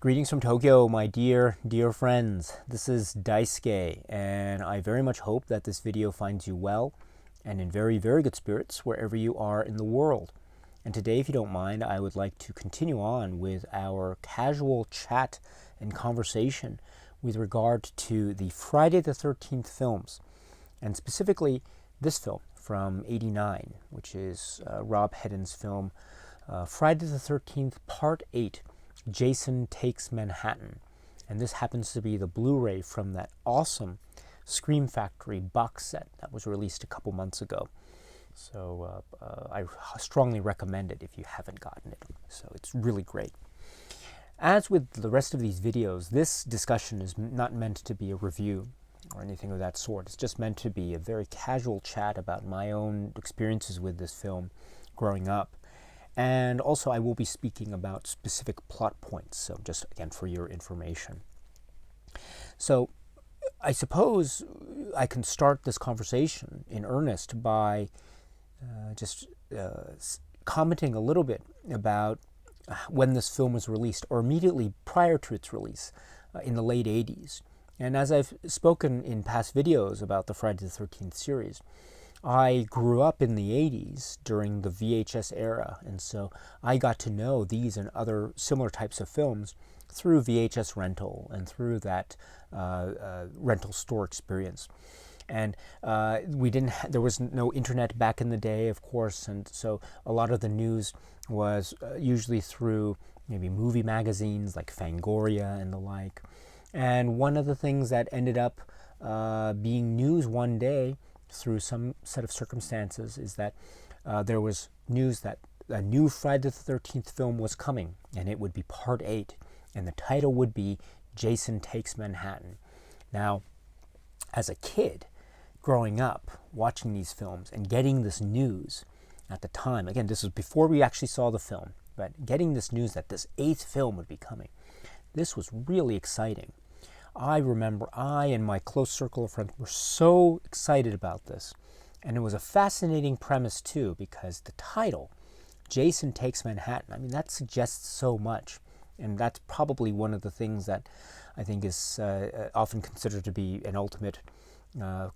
Greetings from Tokyo, my dear friends. This is Daisuke, and I very much hope that this video finds you well and in very good spirits wherever you are in the world. And today, if you don't mind, I would like to continue on with our casual chat and conversation with regard to the Friday the 13th films, and specifically this film from '89, which is Rob Hedden's film Friday the 13th Part 8, Jason Takes Manhattan. And this happens to be the Blu-ray from that awesome Scream Factory box set that was released a couple months ago. So I strongly recommend it if you haven't gotten it. So it's really great. As with the rest of these videos, this discussion is not meant to be a review or anything of that sort. It's just meant to be a very casual chat about my own experiences with this film growing up. And also I will be speaking about specific plot points, so just again for your information. So I suppose I can start this conversation in earnest by just commenting a little bit about when this film was released, or immediately prior to its release in the late 80s. And as I've spoken in past videos about the Friday the 13th series, I grew up in the 80s during the VHS era, and so I got to know these and other similar types of films through VHS rental and through that rental store experience. And there was no internet back in the day, of course, and so a lot of the news was usually through maybe movie magazines like Fangoria and the like. And one of the things that ended up being news one day through some set of circumstances is that there was news that a new Friday the 13th film was coming, and it would be Part 8, and the title would be Jason Takes Manhattan. Now, as a kid, growing up, watching these films and getting this news at the time, again, this was before we actually saw the film, but getting this news that this 8th film would be coming, this was really exciting. I remember I and my close circle of friends were so excited about this. And it was a fascinating premise too, because the title, Jason Takes Manhattan, I mean, that suggests so much. And that's probably one of the things that I think is often considered to be an ultimate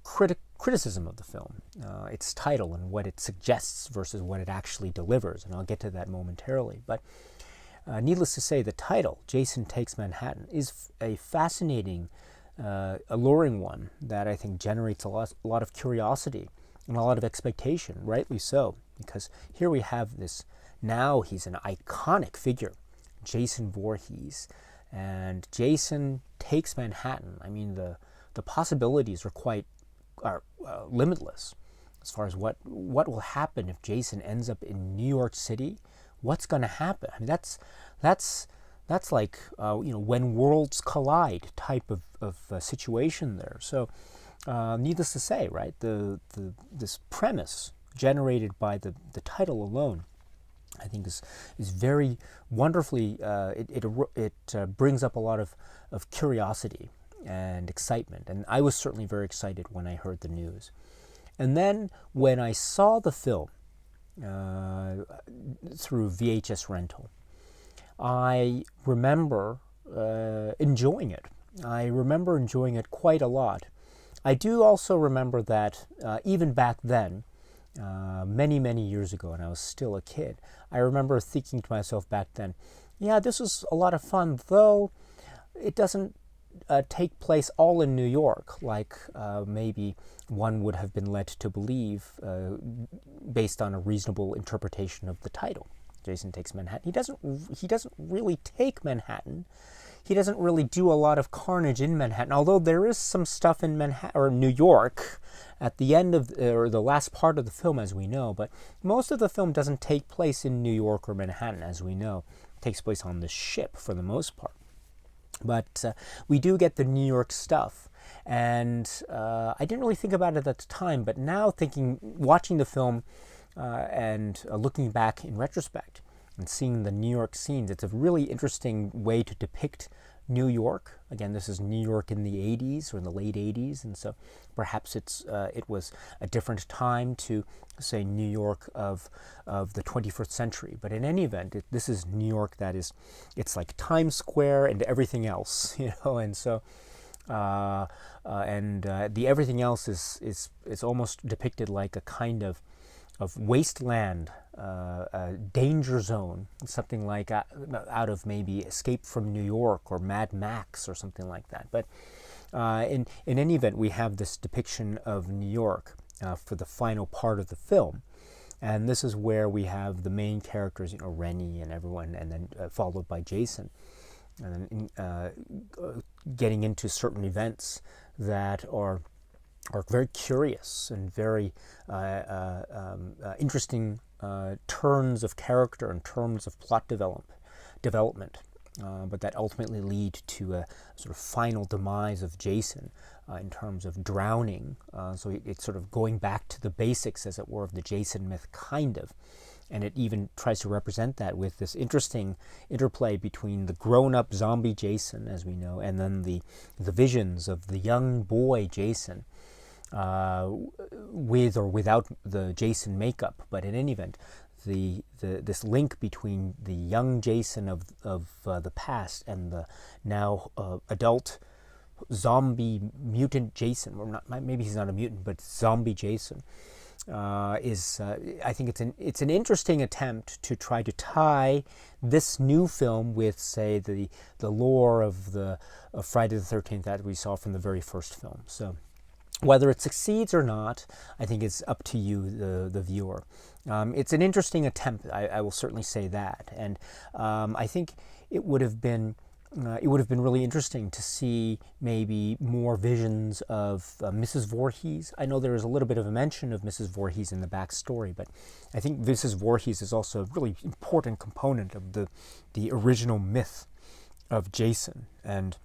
criticism of the film. Its title and what it suggests versus what it actually delivers. And I'll get to that momentarily. But needless to say, the title, Jason Takes Manhattan, is a fascinating, alluring one that I think generates a lot of curiosity and a lot of expectation, rightly so, because here we have this, now he's an iconic figure, Jason Voorhees, and Jason Takes Manhattan. I mean, the possibilities are limitless as far as what will happen if Jason ends up in New York City. What's going to happen? I mean, that's like when worlds collide type of situation there. So, needless to say, right? This premise generated by the title alone, I think is very wonderfully. It brings up a lot of curiosity and excitement, and I was certainly very excited when I heard the news. And then when I saw the film through VHS rental, I remember enjoying it. I remember enjoying it quite a lot. I do also remember that even back then, many years ago, and I was still a kid, I remember thinking to myself back then, yeah, this was a lot of fun, though it doesn't take place all in New York, like maybe one would have been led to believe based on a reasonable interpretation of the title, Jason Takes Manhattan. He doesn't really take Manhattan. He doesn't really do a lot of carnage in Manhattan, although there is some stuff in Manhattan or New York at the end of or the last part of the film, as we know. But most of the film doesn't take place in New York or Manhattan, as we know. It takes place on the ship for the most part. But we do get the New York stuff, and I didn't really think about it at the time, but now watching the film and looking back in retrospect and seeing the New York scenes, it's a really interesting way to depict New York. Again, this is New York in the 80s or in the late 80s, and so perhaps it was a different time to say New York of the 21st century. But in any event, this is New York that is, it's like Times Square and everything else, and so the everything else is almost depicted like a kind of wasteland, a danger zone, something like out of maybe Escape from New York or Mad Max or something like that. But in any event, we have this depiction of New York for the final part of the film. And this is where we have the main characters, Rennie and everyone, and then followed by Jason, and then getting into certain events that are very curious and very interesting turns of character and terms of plot development, but that ultimately lead to a sort of final demise of Jason in terms of drowning. So it's sort of going back to the basics, as it were, of the Jason myth, kind of. And it even tries to represent that with this interesting interplay between the grown-up zombie Jason, as we know, and then the visions of the young boy Jason, with or without the Jason makeup. But in any event, this link between the young Jason of the past and the now adult zombie mutant Jason, or not, maybe he's not a mutant, but zombie Jason, is I think it's an interesting attempt to try to tie this new film with, say, the lore of Friday the 13th that we saw from the very first film. So whether it succeeds or not, I think it's up to you, the viewer. It's an interesting attempt, I will certainly say that, and I think it would have been really interesting to see maybe more visions of Mrs. Voorhees. I know there is a little bit of a mention of Mrs. Voorhees in the backstory, but I think Mrs. Voorhees is also a really important component of the original myth of Jason. And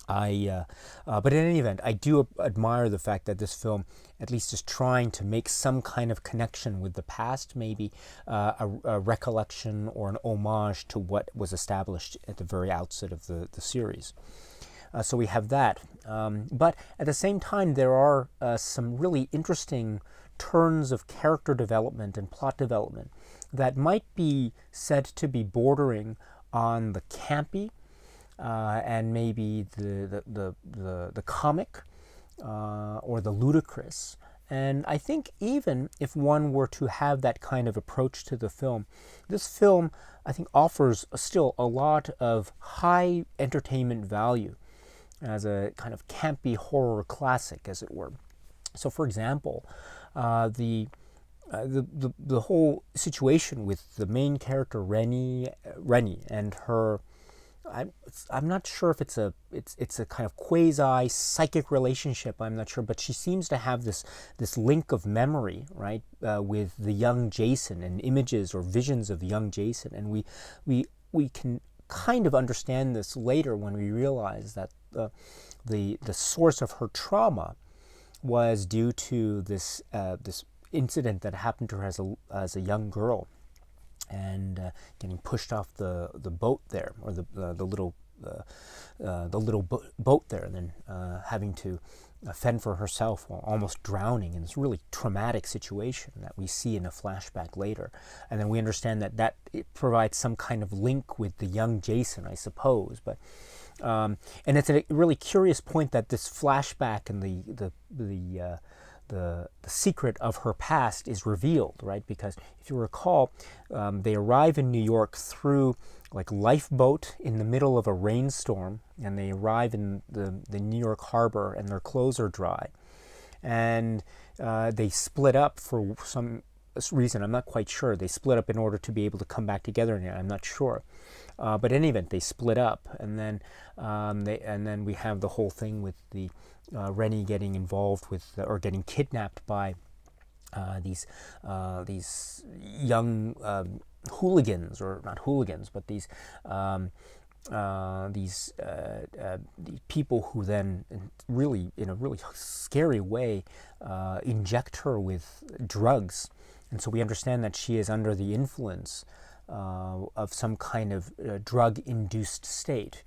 but in any event, I do admire the fact that this film at least is trying to make some kind of connection with the past, maybe a recollection or an homage to what was established at the very outset of the series. So we have that. But at the same time, there are some really interesting turns of character development and plot development that might be said to be bordering on the campy, and maybe the comic or the ludicrous. And I think even if one were to have that kind of approach to the film, this film, I think, offers still a lot of high entertainment value as a kind of campy horror classic, as it were. So, for example, the whole situation with the main character Rennie and her, I'm not sure if it's a kind of quasi psychic relationship. I'm not sure, but she seems to have this link of memory, right, with the young Jason, and images or visions of young Jason, and we can kind of understand this later when we realize that the source of her trauma was due to this incident that happened to her as a young girl, and getting pushed off the boat there, or the little boat there, and then having to fend for herself while almost drowning in this really traumatic situation that we see in a flashback later. And then we understand that it provides some kind of link with the young Jason, I suppose. But and it's a really curious point that this flashback and the secret of her past is revealed, right? Because if you recall, they arrive in New York through like lifeboat in the middle of a rainstorm, and they arrive in the New York harbor, and their clothes are dry, and they split up for some reason. I'm not quite sure. They split up in order to be able to come back together again. I'm not sure. But in any event, they split up, and then we have the whole thing with the Rennie getting involved with or getting kidnapped by these young hooligans, or not hooligans, but these people who then really, in a really scary way, inject her with drugs. And so we understand that she is under the influence of some kind of drug-induced state.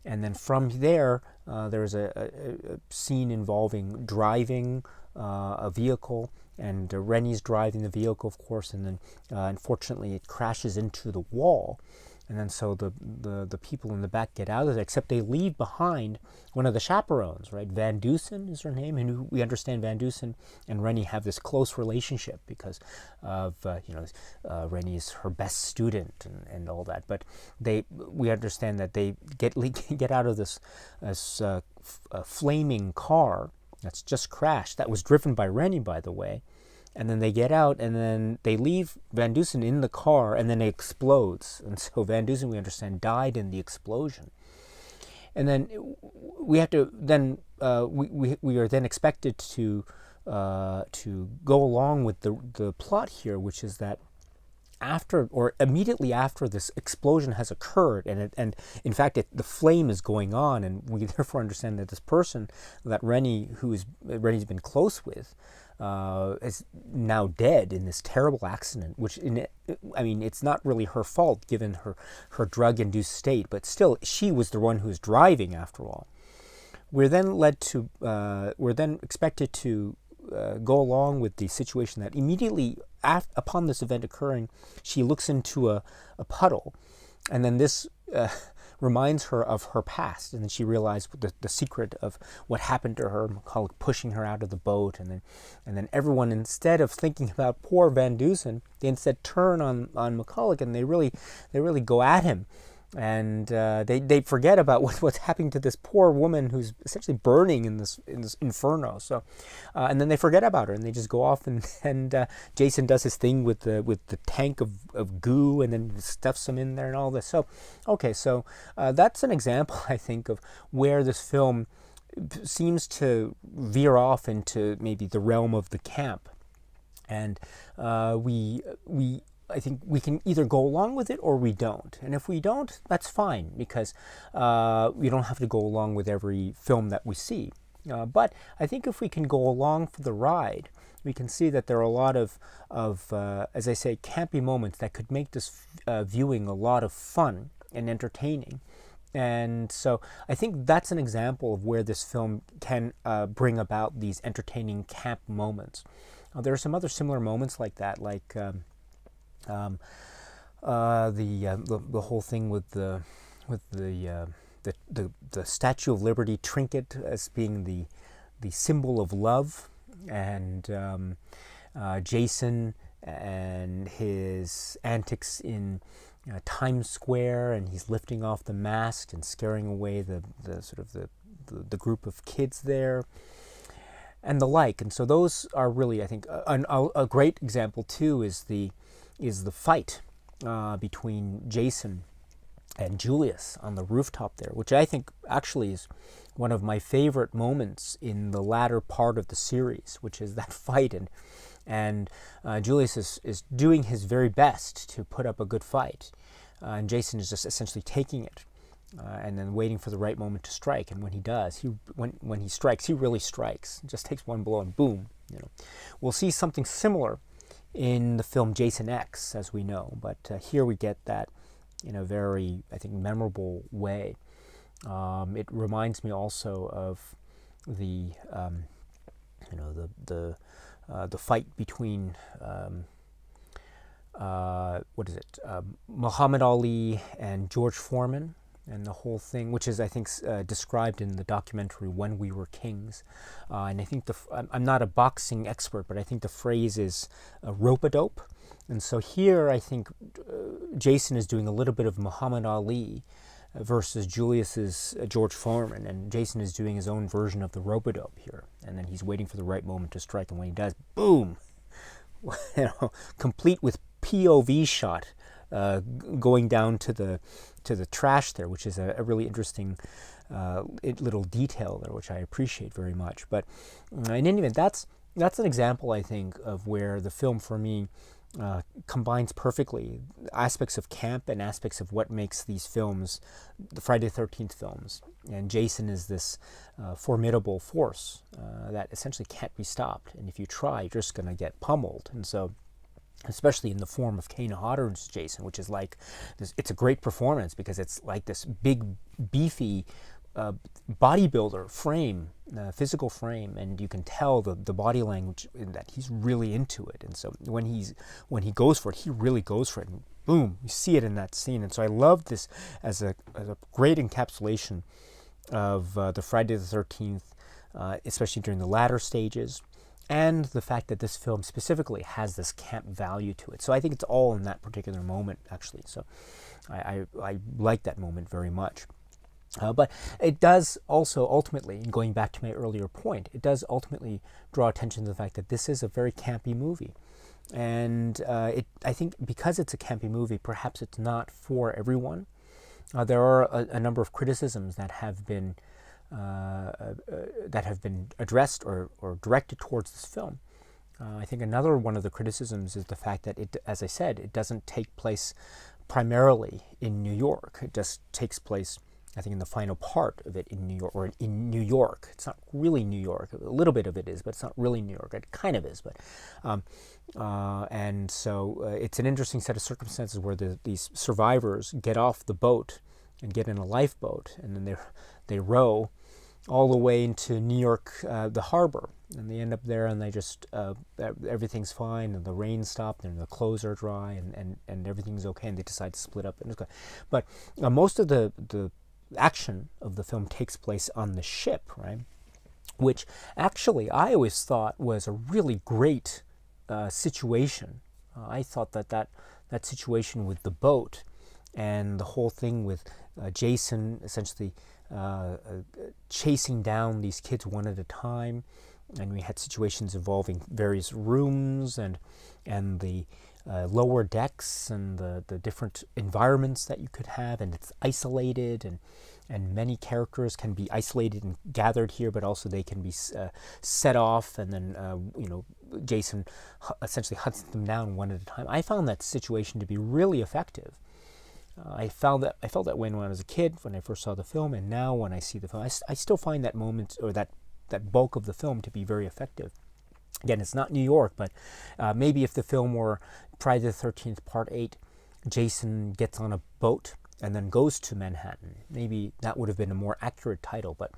And then from there, there's a scene involving driving a vehicle, and Rennie's driving the vehicle, of course, and then unfortunately it crashes into the wall. And then so the people in the back get out of it, except they leave behind one of the chaperones, right? Van Dusen is her name, and we understand Van Dusen and Rennie have this close relationship because of Rennie is her best student and all that. But we understand that they get out of this flaming car that's just crashed. That was driven by Rennie, by the way. And then they get out, and then they leave Van Dusen in the car, and then it explodes. And so Van Dusen, we understand, died in the explosion. And then we have to then we are then expected to go along with the plot here, which is that after or immediately after this explosion has occurred, and in fact the flame is going on, and we therefore understand that this person that Rennie's been close with is now dead in this terrible accident, which it's not really her fault given her drug-induced state, but still she was the one who was driving after all. We're then expected to go along with the situation that immediately upon this event occurring, she looks into a puddle, and then this reminds her of her past, and then she realized the secret of what happened to her, McCulloch pushing her out of the boat, and then everyone, instead of thinking about poor Van Dusen, they instead turn on McCulloch, and they really go at him. And they forget about what's happening to this poor woman who's essentially burning in this inferno. So, and then they forget about her, and they just go off, and Jason does his thing with the tank of goo, and then stuffs them in there and all this. So, okay, so that's an example, I think, of where this film seems to veer off into maybe the realm of the camp, and I think we can either go along with it or we don't. And if we don't, that's fine, because we don't have to go along with every film that we see. But I think if we can go along for the ride, we can see that there are a lot of as I say, campy moments that could make this viewing a lot of fun and entertaining. And so I think that's an example of where this film can bring about these entertaining camp moments. There are some other similar moments like that, like the whole thing with the Statue of Liberty trinket as being the symbol of love, and Jason and his antics in Times Square, and he's lifting off the mask and scaring away the group of kids there, and the like. And so those are really, I think, a great example too is the fight between Jason and Julius on the rooftop there, which I think actually is one of my favorite moments in the latter part of the series, which is that fight, and Julius is doing his very best to put up a good fight, and Jason is just essentially taking it and then waiting for the right moment to strike. And when he does, when he strikes, he really strikes. It just takes one blow and boom. We'll see something similar in the film Jason X, as we know, but here we get that in a very, I think, memorable way. It reminds me also of the fight between Muhammad Ali and George Foreman, and the whole thing, which is, I think, described in the documentary When We Were Kings. And I think I'm not a boxing expert, but I think the phrase is rope-a-dope. And so here, I think Jason is doing a little bit of Muhammad Ali versus Julius's George Foreman, and Jason is doing his own version of the rope-a-dope here. And then he's waiting for the right moment to strike, and when he does, boom! Complete with POV shot going down to the trash there, which is a really interesting little detail there, which I appreciate very much. But in any event, that's an example, I think, of where the film for me combines perfectly aspects of camp and aspects of what makes these films, the Friday the 13th films. And Jason is this formidable force that essentially can't be stopped. And if you try, you're just going to get pummeled. And so especially in the form of Kane Hodder's Jason, which is like this. It's a great performance because it's like this big, beefy bodybuilder frame, physical frame, and you can tell the body language in that he's really into it. And so when he goes for it, he really goes for it. And boom, you see it in that scene. And so I love this as a great encapsulation of the Friday the 13th, especially during the latter stages, and the fact that this film specifically has this camp value to it. So I think it's all in that particular moment, actually. So I like that moment very much. But it does also ultimately, going back to my earlier point, it does ultimately draw attention to the fact that this is a very campy movie. And I think because it's a campy movie, perhaps it's not for everyone. There are a number of criticisms that have been addressed or directed towards this film. I think another one of the criticisms is the fact that it, as I said, it doesn't take place primarily in New York. It just takes place, I think, in the final part of it in New York, or in New York. It's not really New York. A little bit of it is, but it's not really New York. It kind of is, but and so it's an interesting set of circumstances where these survivors get off the boat and get in a lifeboat, and then they row all the way into New York, the harbor, and they end up there, and they just everything's fine, and the rain stopped, and the clothes are dry, and everything's okay, and they decide to split up. But most of the action of the film takes place on the ship, right? Which actually I always thought was a really great situation. I thought that situation with the boat and the whole thing with Jason essentially chasing down these kids one at a time, and we had situations involving various rooms and the lower decks and the different environments that you could have, and it's isolated, and many characters can be isolated and gathered here, but also they can be set off, and then Jason essentially hunts them down one at a time. I found that situation to be really effective. I felt that when I was a kid, when I first saw the film, and now when I see the film, I still find that moment, or that bulk of the film, to be very effective. Again, it's not New York, but maybe if the film were Friday the 13th Part 8, Jason gets on a boat and then goes to Manhattan, maybe that would have been a more accurate title. But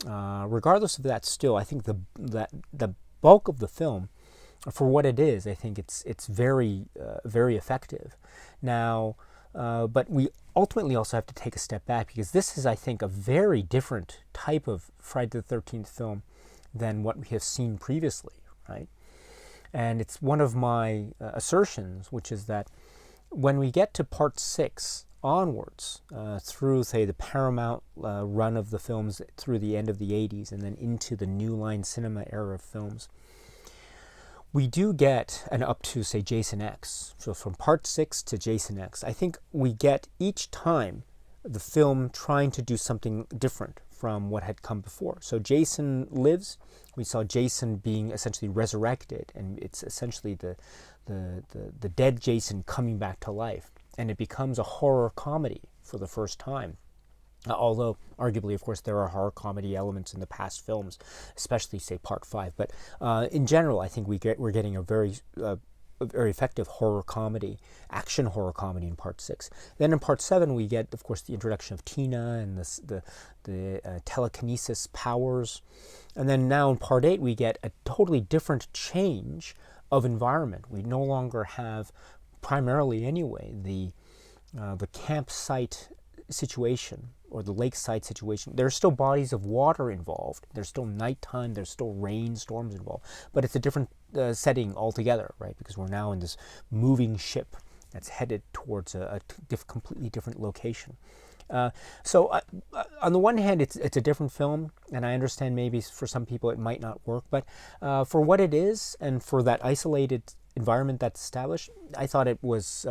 regardless of that, still, I think the bulk of the film, for what it is, I think it's very very effective. Now, but we ultimately also have to take a step back, because this is, I think, a very different type of Friday the 13th film than what we have seen previously, right? And it's one of my assertions, which is that when we get to Part 6 onwards, through, say, the Paramount run of the films through the end of the 80s and then into the New Line Cinema era of films, we do get, and up to, say, Jason X. So from Part 6 to Jason X, I think we get each time the film trying to do something different from what had come before. So Jason Lives, we saw Jason being essentially resurrected, and it's essentially the dead Jason coming back to life, and it becomes a horror comedy for the first time. Although, arguably, of course, there are horror comedy elements in the past films, especially, say, Part 5. But in general, I think we're getting a very effective horror comedy, action horror comedy in Part 6. Then in Part 7, we get, of course, the introduction of Tina and the telekinesis powers. And then now in Part 8, we get a totally different change of environment. We no longer have, primarily anyway, the campsite situation, or the lakeside situation. There's still bodies of water involved. There's still nighttime. There's still rainstorms involved. But it's a different setting altogether, right? Because we're now in this moving ship that's headed towards a completely different location. So on the one hand, it's a different film, and I understand maybe for some people it might not work. But for what it is, and for that isolated environment that's established, I thought it was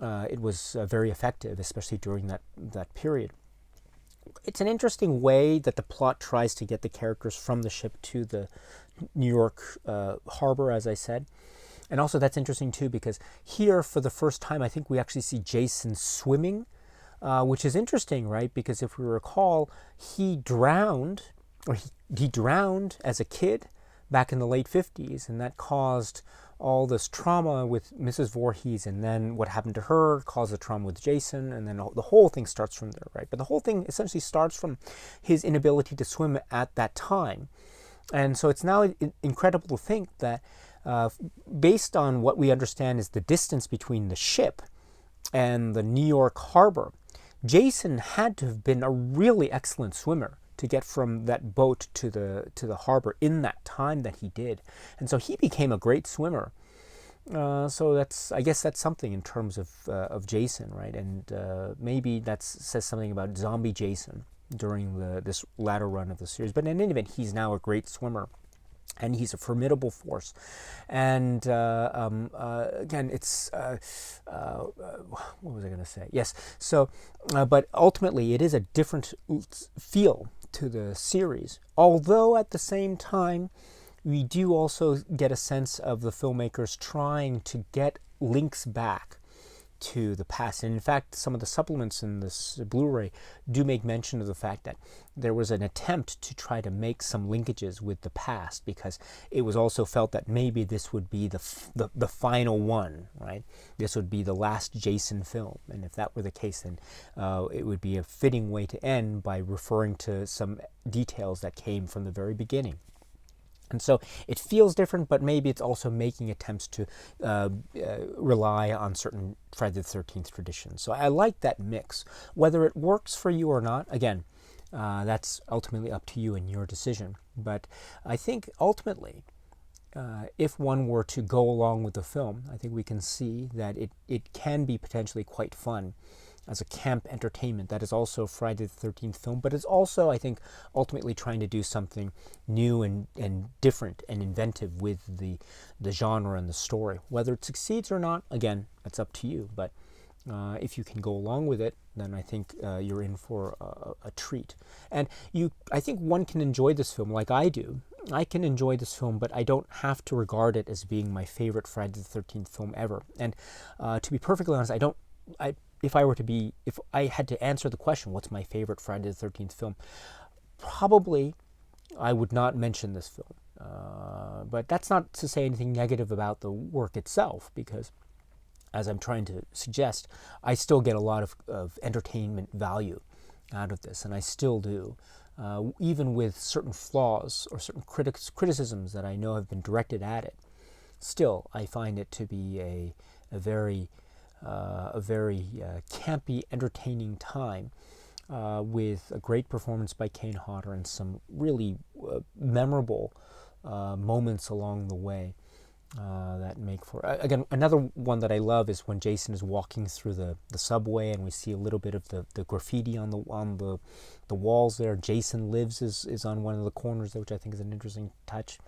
very effective, especially during that period. It's an interesting way that the plot tries to get the characters from the ship to the New York harbor, as I said. And also that's interesting too, because here for the first time I think we actually see Jason swimming, which is interesting, right? Because if we recall, he drowned as a kid back in the late 50s, and that caused all this trauma with Mrs. Voorhees, and then what happened to her caused the trauma with Jason, and then the whole thing starts from there, right? But the whole thing essentially starts from his inability to swim at that time. And so it's now incredible to think that based on what we understand is the distance between the ship and the New York harbor, Jason had to have been a really excellent swimmer to get from that boat to the harbor in that time that he did. And so he became a great swimmer. So I guess that's something in terms of Jason, right? And maybe that says something about zombie Jason during this latter run of the series. But in any event, he's now a great swimmer, and he's a formidable force. And again, it's what was I going to say? Yes. So, but ultimately, it is a different feel to the series. Although at the same time, we do also get a sense of the filmmakers trying to get links back to the past. And in fact, some of the supplements in this Blu-ray do make mention of the fact that there was an attempt to try to make some linkages with the past, because it was also felt that maybe this would be the final one, right? This would be the last Jason film. And if that were the case, then it would be a fitting way to end by referring to some details that came from the very beginning. And so it feels different, but maybe it's also making attempts to rely on certain Friday the 13th traditions. So I like that mix. Whether it works for you or not, again, that's ultimately up to you and your decision. But I think ultimately, if one were to go along with the film, I think we can see that it can be potentially quite fun as a camp entertainment that is also Friday the 13th film, but it's also, I think, ultimately trying to do something new and different and inventive with the genre and the story. Whether it succeeds or not, again, that's up to you. But if you can go along with it, then I think you're in for a treat. And I think one can enjoy this film like I do. I can enjoy this film, but I don't have to regard it as being my favorite Friday the 13th film ever. And to be perfectly honest, if I had to answer the question, what's my favorite Friday the 13th film? Probably I would not mention this film. But that's not to say anything negative about the work itself, because as I'm trying to suggest, I still get a lot of entertainment value out of this, and I still do. Even with certain flaws or certain criticisms that I know have been directed at it, still I find it to be a very campy, entertaining time with a great performance by Kane Hodder and some really memorable moments along the way that make for... Again, another one that I love is when Jason is walking through the subway and we see a little bit of the graffiti on the walls there. Jason Lives is on one of the corners there, which I think is an interesting touch.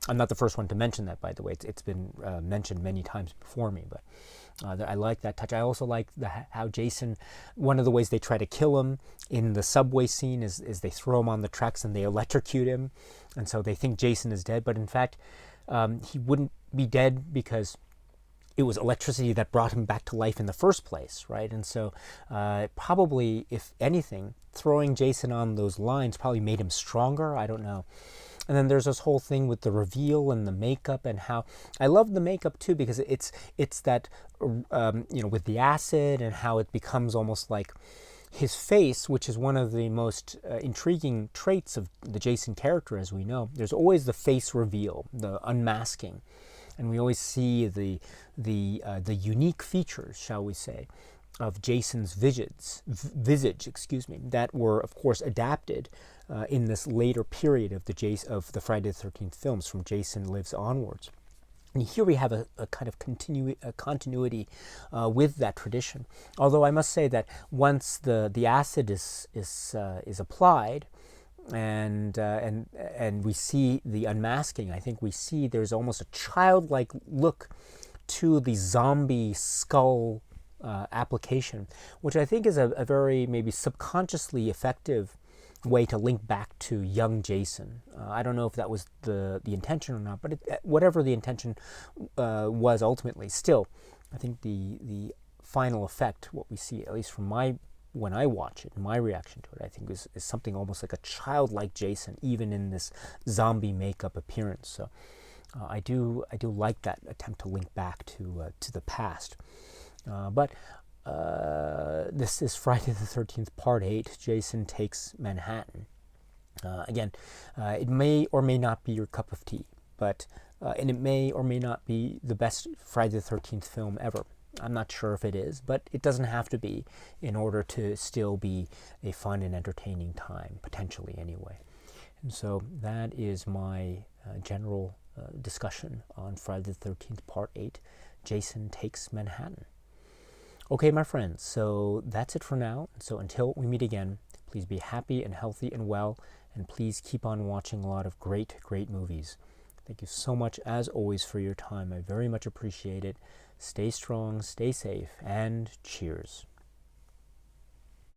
I'm not the first one to mention that, by the way. It's been mentioned many times before me, but I like that touch. I also like how Jason, one of the ways they try to kill him in the subway scene is they throw him on the tracks and they electrocute him. And so they think Jason is dead, but in fact, he wouldn't be dead because it was electricity that brought him back to life in the first place, right? And so probably, if anything, throwing Jason on those lines probably made him stronger. I don't know. And then there's this whole thing with the reveal and the makeup, and how I love the makeup too, because it's that with the acid and how it becomes almost like his face, which is one of the most intriguing traits of the Jason character, as we know. There's always the face reveal, the unmasking, and we always see the unique features, shall we say, of Jason's visage, that were, of course, adapted in this later period of the Friday the 13th films, from Jason Lives onwards. And here we have a kind of continuity with that tradition. Although I must say that once the acid is applied, and we see the unmasking, I think we see there's almost a childlike look to the zombie skull application, which I think is a very maybe subconsciously effective way to link back to young Jason. I don't know if that was the intention or not, but whatever the intention was ultimately, still, I think the final effect, what we see, at least from when I watch it, my reaction to it, I think is something almost like a childlike Jason, even in this zombie makeup appearance. So I do like that attempt to link back to the past. But this is Friday the 13th, Part 8, Jason Takes Manhattan. Again, it may or may not be your cup of tea, but and it may or may not be the best Friday the 13th film ever. I'm not sure if it is, but it doesn't have to be in order to still be a fun and entertaining time, potentially anyway. And so that is my general discussion on Friday the 13th, Part 8, Jason Takes Manhattan. Okay, my friends, so that's it for now. So until we meet again, please be happy and healthy and well, and please keep on watching a lot of great, great movies. Thank you so much, as always, for your time. I very much appreciate it. Stay strong, stay safe, and cheers.